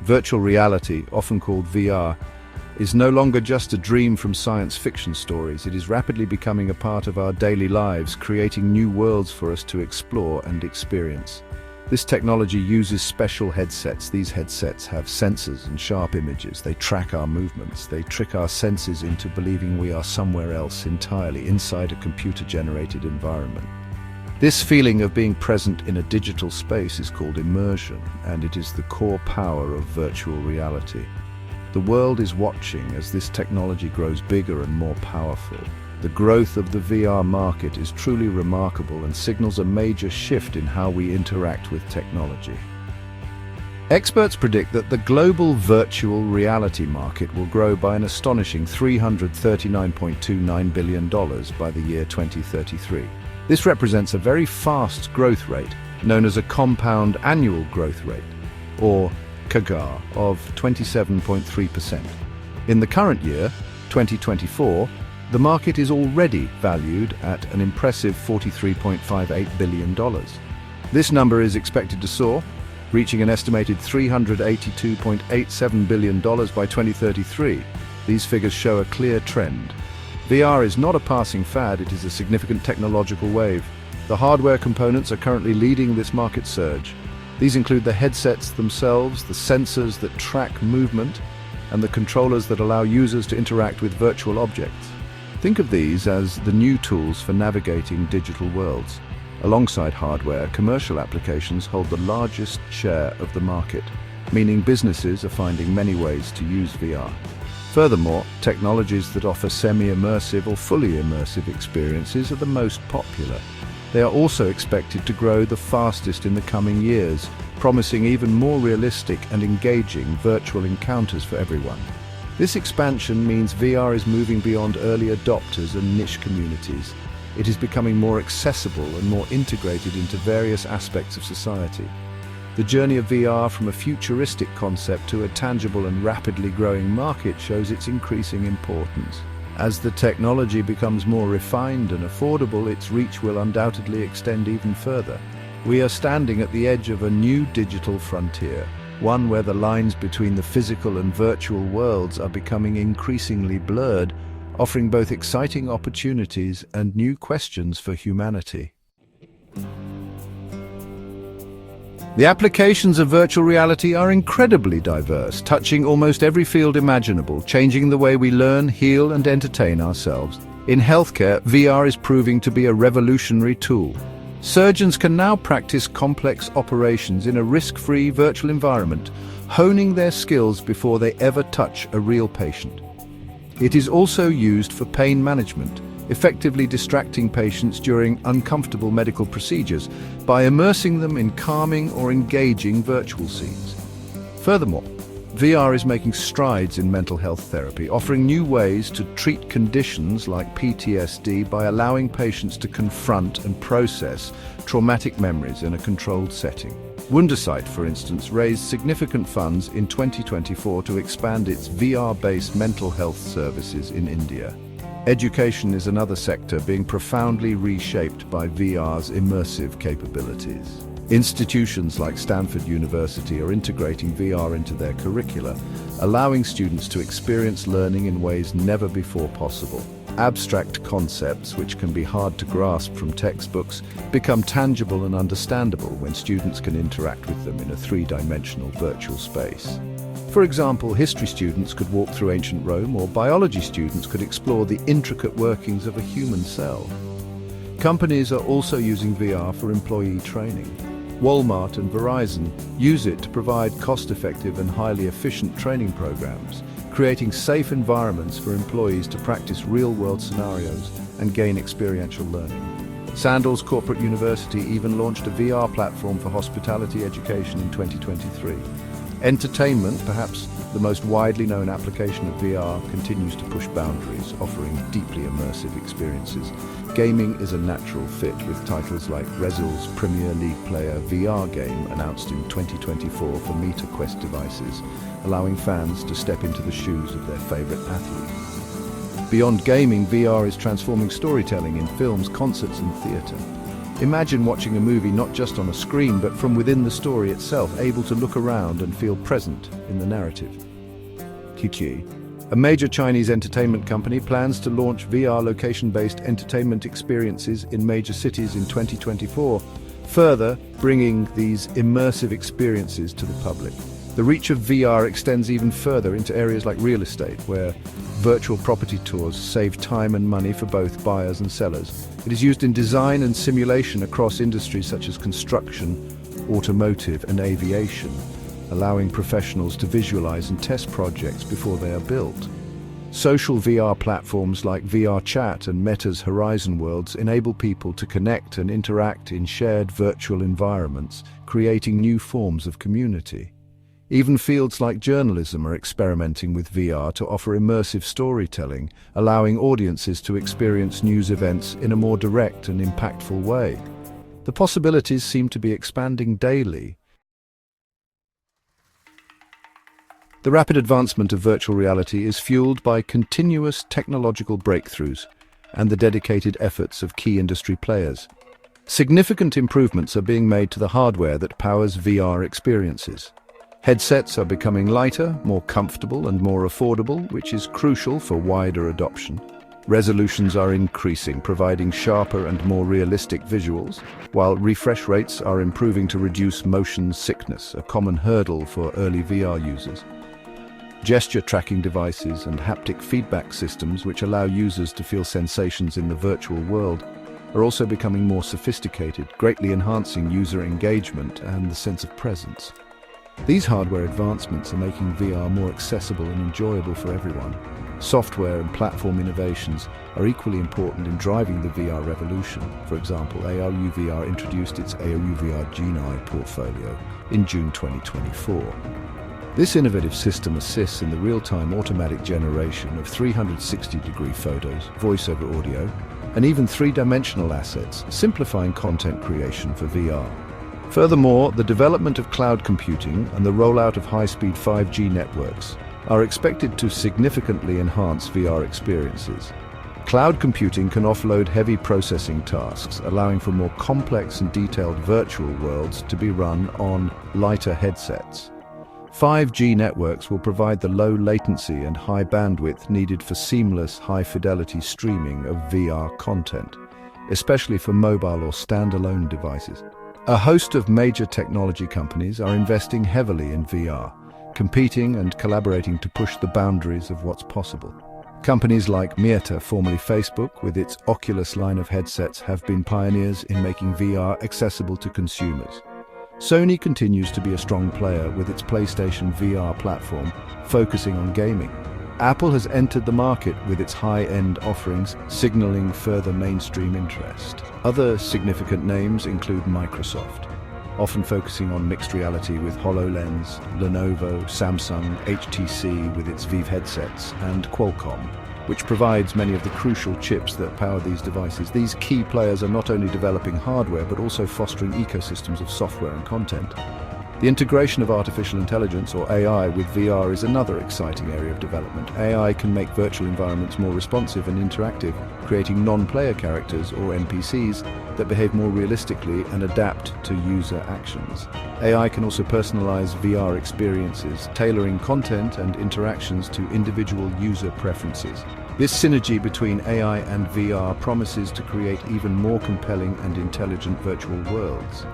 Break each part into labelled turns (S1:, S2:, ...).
S1: Virtual reality, often called VR, is no longer just a dream from science fiction stories. It is rapidly becoming a part of our daily lives, creating new worlds for us to explore and experience. This technology uses special headsets. These headsets have sensors and sharp images. They track our movements. They trick our senses into believing we are somewhere else entirely, inside a computer-generated environment. This feeling of being present in a digital space is called immersion, and it is the core power of virtual reality. The world is watching as this technology grows bigger and more powerful. The growth of the VR market is truly remarkable and signals a major shift in how we interact with technology. Experts predict that the global virtual reality market will grow by an astonishing $339.29 billion by the year 2033. This represents a very fast growth rate, known as a compound annual growth rate, or CAGR, of 27.3%. In the current year, 2024, the market is already valued at an impressive $43.58 billion. This number is expected to soar, reaching an estimated $382.87 billion by 2033. These figures show a clear trend. VR is not a passing fad, it is a significant technological wave. The hardware components are currently leading this market surge. These include the headsets themselves, the sensors that track movement, and the controllers that allow users to interact with virtual objects. Think of these as the new tools for navigating digital worlds. Alongside hardware, commercial applications hold the largest share of the market, meaning businesses are finding many ways to use VR. Furthermore, technologies that offer semi-immersive or fully immersive experiences are the most popular. They are also expected to grow the fastest in the coming years, promising even more realistic and engaging virtual encounters for everyone. This expansion means VR is moving beyond early adopters and niche communities. It is becoming more accessible and more integrated into various aspects of society. The journey of VR from a futuristic concept to a tangible and rapidly growing market shows its increasing importance. As the technology becomes more refined and affordable, its reach will undoubtedly extend even further. We are standing at the edge of a new digital frontier, one where the lines between the physical and virtual worlds are becoming increasingly blurred, offering both exciting opportunities and new questions for humanity. The applications of virtual reality are incredibly diverse, touching almost every field imaginable, changing the way we learn, heal, and entertain ourselves. In healthcare, VR is proving to be a revolutionary tool. Surgeons can now practice complex operations in a risk-free virtual environment, honing their skills before they ever touch a real patient. It is also used for pain management, effectively distracting patients during uncomfortable medical procedures by immersing them in calming or engaging virtual scenes. Furthermore, VR is making strides in mental health therapy, offering new ways to treat conditions like PTSD by allowing patients to confront and process traumatic memories in a controlled setting. Wundersight, for instance, raised significant funds in 2024 to expand its VR-based mental health services in India. Education is another sector being profoundly reshaped by VR's immersive capabilities. Institutions like Stanford University are integrating VR into their curricula, allowing students to experience learning in ways never before possible. Abstract concepts, which can be hard to grasp from textbooks, become tangible and understandable when students can interact with them in a three-dimensional virtual space. For example, history students could walk through ancient Rome, or biology students could explore the intricate workings of a human cell. Companies are also using VR for employee training. Walmart and Verizon use it to provide cost-effective and highly efficient training programs, creating safe environments for employees to practice real-world scenarios and gain experiential learning. Sandals Corporate University even launched a VR platform for hospitality education in 2023. Entertainment, perhaps the most widely known application of VR, continues to push boundaries, offering deeply immersive experiences. Gaming is a natural fit, with titles like Rezzil's Premier League Player VR game announced in 2024 for Meta Quest devices, allowing fans to step into the shoes of their favorite athlete. Beyond gaming, VR is transforming storytelling in films, concerts, and theater. Imagine watching a movie not just on a screen, but from within the story itself, able to look around and feel present in the narrative. QQ. A major Chinese entertainment company plans to launch VR location-based entertainment experiences in major cities in 2024, further bringing these immersive experiences to the public. The reach of VR extends even further into areas like real estate, where virtual property tours save time and money for both buyers and sellers. It is used in design and simulation across industries such as construction, automotive, and aviation, allowing professionals to visualize and test projects before they are built. Social VR platforms like VR Chat and Meta's Horizon Worlds enable people to connect and interact in shared virtual environments, creating new forms of community. Even fields like journalism are experimenting with VR to offer immersive storytelling, allowing audiences to experience news events in a more direct and impactful way. The possibilities seem to be expanding daily. The rapid advancement of virtual reality is fueled by continuous technological breakthroughs and the dedicated efforts of key industry players. Significant improvements are being made to the hardware that powers VR experiences. Headsets are becoming lighter, more comfortable, and more affordable, which is crucial for wider adoption. Resolutions are increasing, providing sharper and more realistic visuals, while refresh rates are improving to reduce motion sickness, a common hurdle for early VR users. Gesture tracking devices and haptic feedback systems, which allow users to feel sensations in the virtual world, are also becoming more sophisticated, greatly enhancing user engagement and the sense of presence. These hardware advancements are making VR more accessible and enjoyable for everyone. Software and platform innovations are equally important in driving the VR revolution. For example, AOU VR introduced its AOU VR Genie portfolio in June 2024. This innovative system assists in the real-time automatic generation of 360-degree photos, voice-over audio, and even three-dimensional assets, simplifying content creation for VR. Furthermore, the development of cloud computing and the rollout of high-speed 5G networks are expected to significantly enhance VR experiences. Cloud computing can offload heavy processing tasks, allowing for more complex and detailed virtual worlds to be run on lighter headsets. 5G networks will provide the low latency and high bandwidth needed for seamless, high-fidelity streaming of VR content, especially for mobile or standalone devices. A host of major technology companies are investing heavily in VR, competing and collaborating to push the boundaries of what's possible. Companies like Meta, formerly Facebook, with its Oculus line of headsets, have been pioneers in making VR accessible to consumers. Sony continues to be a strong player with its PlayStation VR platform, focusing on gaming. Apple has entered the market with its high-end offerings, signaling further mainstream interest. Other significant names include Microsoft, often focusing on mixed reality with HoloLens, Lenovo, Samsung, HTC with its Vive headsets, and Qualcomm, which provides many of the crucial chips that power these devices. These key players are not only developing hardware, but also fostering ecosystems of software and content. The integration of artificial intelligence, or AI, with VR is another exciting area of development. AI can make virtual environments more responsive and interactive, creating non-player characters, or NPCs, that behave more realistically and adapt to user actions. AI can also personalize VR experiences, tailoring content and interactions to individual user preferences. This synergy between AI and VR promises to create even more compelling and intelligent virtual worlds.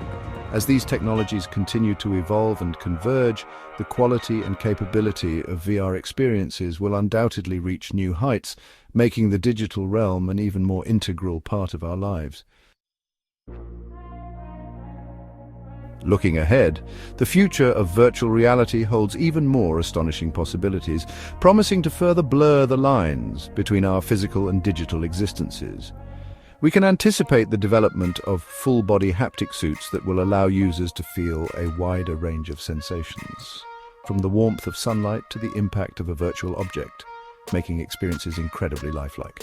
S1: As these technologies continue to evolve and converge, the quality and capability of VR experiences will undoubtedly reach new heights, making the digital realm an even more integral part of our lives. Looking ahead, the future of virtual reality holds even more astonishing possibilities, promising to further blur the lines between our physical and digital existences. We can anticipate the development of full-body haptic suits that will allow users to feel a wider range of sensations, from the warmth of sunlight to the impact of a virtual object, making experiences incredibly lifelike.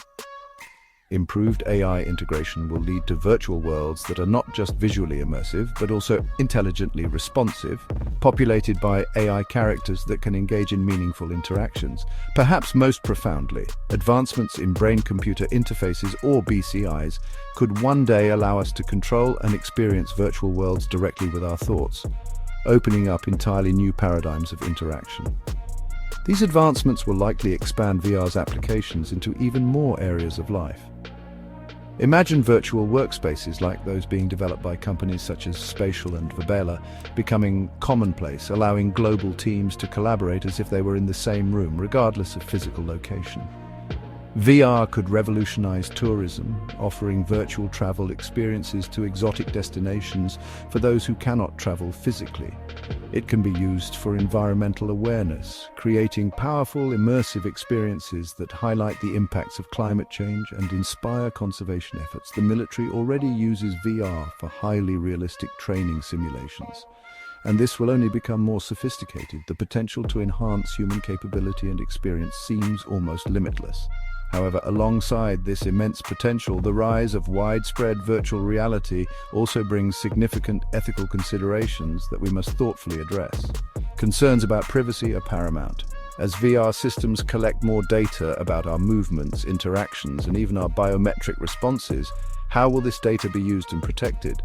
S1: Improved AI integration will lead to virtual worlds that are not just visually immersive, but also intelligently responsive, populated by AI characters that can engage in meaningful interactions. Perhaps most profoundly, advancements in brain-computer interfaces, or BCIs, could one day allow us to control and experience virtual worlds directly with our thoughts, opening up entirely new paradigms of interaction. These advancements will likely expand VR's applications into even more areas of life. Imagine virtual workspaces like those being developed by companies such as Spatial and Verbela becoming commonplace, allowing global teams to collaborate as if they were in the same room, regardless of physical location. VR could revolutionize tourism, offering virtual travel experiences to exotic destinations for those who cannot travel physically. It can be used for environmental awareness, creating powerful, immersive experiences that highlight the impacts of climate change and inspire conservation efforts. The military already uses VR for highly realistic training simulations, and this will only become more sophisticated. The potential to enhance human capability and experience seems almost limitless. However, alongside this immense potential, the rise of widespread virtual reality also brings significant ethical considerations that we must thoughtfully address. Concerns about privacy are paramount. As VR systems collect more data about our movements, interactions, and even our biometric responses, how will this data be used and protected?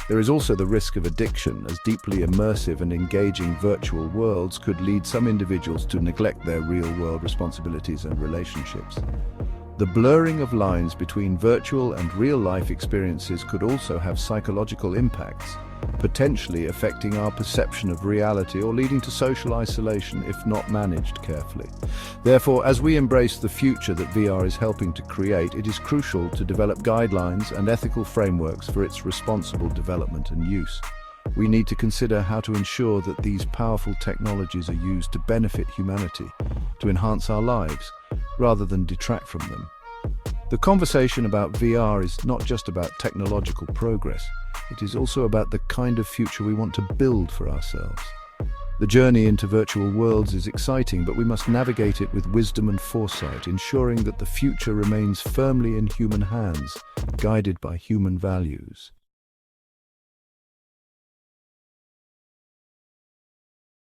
S1: There is also the risk of addiction, as deeply immersive and engaging virtual worlds could lead some individuals to neglect their real-world responsibilities and relationships. The blurring of lines between virtual and real-life experiences could also have psychological impacts, potentially affecting our perception of reality or leading to social isolation if not managed carefully. Therefore, as we embrace the future that VR is helping to create, it is crucial to develop guidelines and ethical frameworks for its responsible development and use. We need to consider how to ensure that these powerful technologies are used to benefit humanity, to enhance our lives, rather than detract from them. The conversation about VR is not just about technological progress. It is also about the kind of future we want to build for ourselves. The journey into virtual worlds is exciting, but we must navigate it with wisdom and foresight, ensuring that the future remains firmly in human hands, guided by human values.